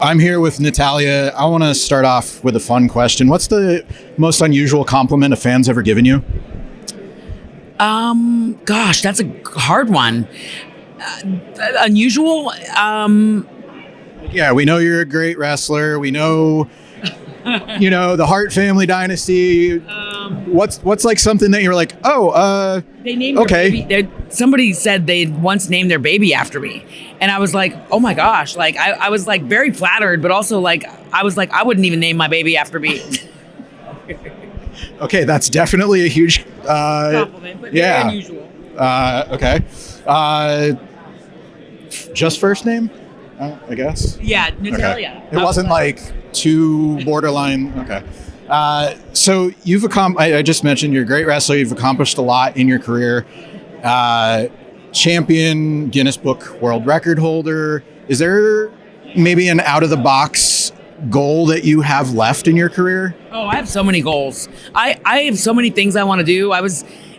I'm here with Natalya. I want to start off with a fun question. What's the most unusual compliment a fan's ever given you? Gosh, that's a hard one. Unusual. Yeah, we know you're a great wrestler. We know, the Hart family dynasty. What's like something that you're like, They named okay. their baby. Somebody said they once named their baby after me, and I was like, oh my gosh! Like I was like very flattered, but also like I was like I wouldn't even name my baby after me. Okay, that's definitely a huge Compliment, but very unusual. Okay. Just first name, I guess. Yeah, Natalya. Okay. It wasn't like too borderline. Okay. So you've I just mentioned you're a great wrestler. You've accomplished a lot in your career. Champion, Guinness Book World Record holder. Is there maybe an out of the box goal that you have left in your career? Oh, I have so many goals. I have so many things I want to do.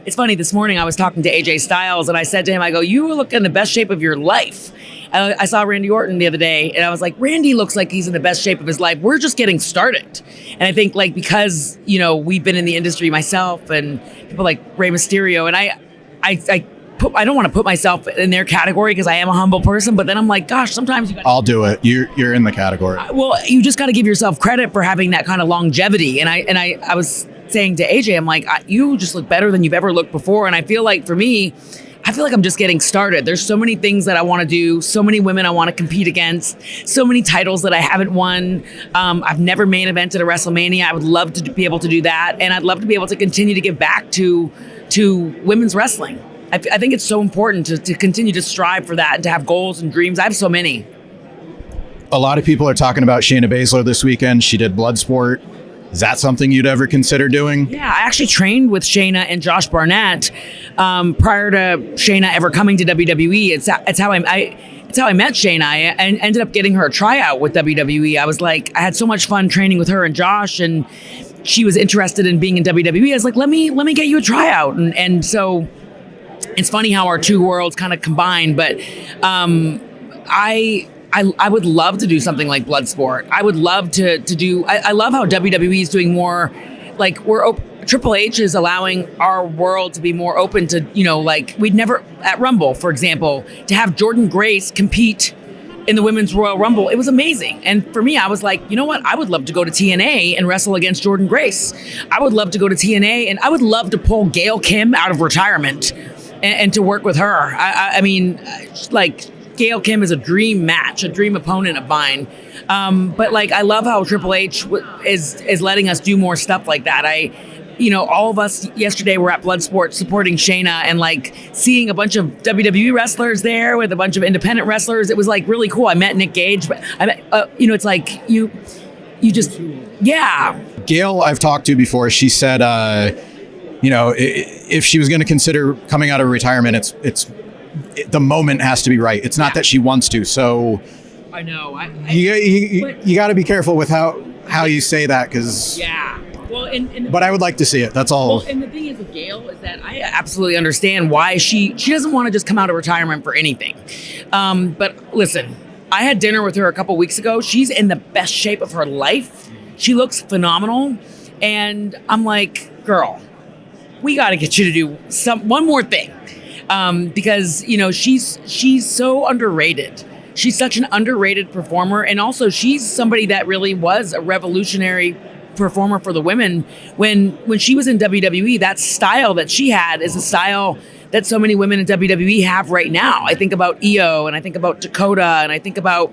It's funny, this morning I was talking to AJ Styles and I said to him, I go, you look in the best shape of your life. I saw Randy Orton the other day and I was like, Randy looks like he's in the best shape of his life. We're just getting started. And I think like, because, we've been in the industry myself and people like Rey Mysterio, and I don't want to put myself in their category because I am a humble person, but then I'm like, gosh, sometimes I'll do it. You're in the category. Well, you just got to give yourself credit for having that kind of longevity. And I was saying to AJ, I'm like, you just look better than you've ever looked before. And I feel like for me, I'm just getting started. There's so many things that I want to do, so many women I want to compete against, so many titles that I haven't won. I've never main evented a WrestleMania. I would love to be able to do that. And I'd love to be able to continue to give back to women's wrestling. I think it's so important to continue to strive for that and to have goals and dreams. I have so many. A lot of people are talking about Shayna Baszler this weekend. She did Bloodsport. Is that something you'd ever consider doing? Yeah, I actually trained with Shayna and Josh Barnett prior to Shayna ever coming to WWE. It's how I met Shayna. I ended up getting her a tryout with WWE. I had so much fun training with her and Josh, and she was interested in being in WWE. I was like, let me get you a tryout, and so it's funny how our two worlds kind of combine. But I would love to do something like Bloodsport. I would love to do. I love how WWE is doing more. Like Triple H is allowing our world to be more open to, like we'd never at Rumble, for example, to have Jordynne Grace compete in the Women's Royal Rumble. It was amazing. And for me, I was like, you know what? I would love to go to TNA and wrestle against Jordynne Grace. I would love to go to TNA and I would love to pull Gail Kim out of retirement and to work with her. I mean, like Gail Kim is a dream match, a dream opponent of mine. But like, I love how Triple H is letting us do more stuff like that. All of us yesterday were at Bloodsport supporting Shayna and like seeing a bunch of WWE wrestlers there with a bunch of independent wrestlers. It was like really cool. I met Nick Gage, but it's like you just, yeah. Gail, I've talked to before. She said, if she was going to consider coming out of retirement, the moment has to be right. It's not that she wants to. So I know. You got to be careful with how you say that, because yeah. Well, but I would like to see it. That's all. Well, and the thing is with Gail is that I absolutely understand why she doesn't want to just come out of retirement for anything. But listen, I had dinner with her a couple weeks ago. She's in the best shape of her life. She looks phenomenal, and I'm like, girl, we got to get you to do one more thing. Because she's so underrated. She's such an underrated performer, and also she's somebody that really was a revolutionary performer for the women. When she was in WWE, that style that she had is a style that so many women in WWE have right now. I think about Io, and I think about Dakota, and I think about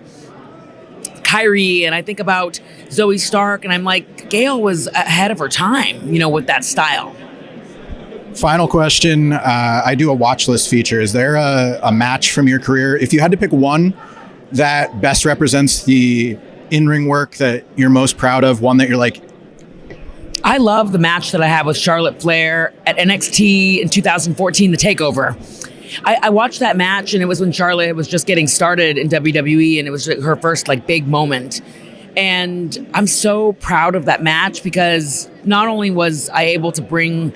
Kyrie, and I think about Zoe Stark, and I'm like, Gail was ahead of her time, with that style. Final question. I do a watch list feature. Is there a match from your career, if you had to pick one that best represents the in-ring work that you're most proud of, one that you're like, I love the match that I had with Charlotte Flair at NXT in 2014, The Takeover. I watched that match, and it was when Charlotte was just getting started in WWE, and it was her first big moment. And I'm so proud of that match because not only was I able to bring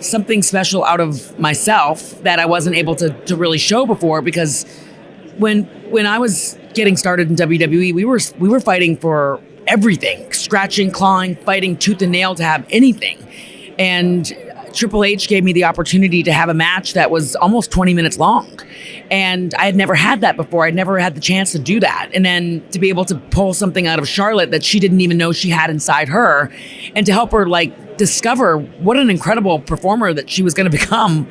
something special out of myself that I wasn't able to really show before, because when I was getting started in WWE, we were fighting for everything, scratching, clawing, fighting tooth and nail to have anything. And Triple H gave me the opportunity to have a match that was almost 20 minutes long. And I had never had that before. I'd never had the chance to do that. And then to be able to pull something out of Charlotte that she didn't even know she had inside her, and to help her like discover what an incredible performer that she was going to become.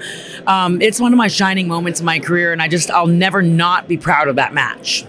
It's one of my shining moments in my career. And I'll never not be proud of that match.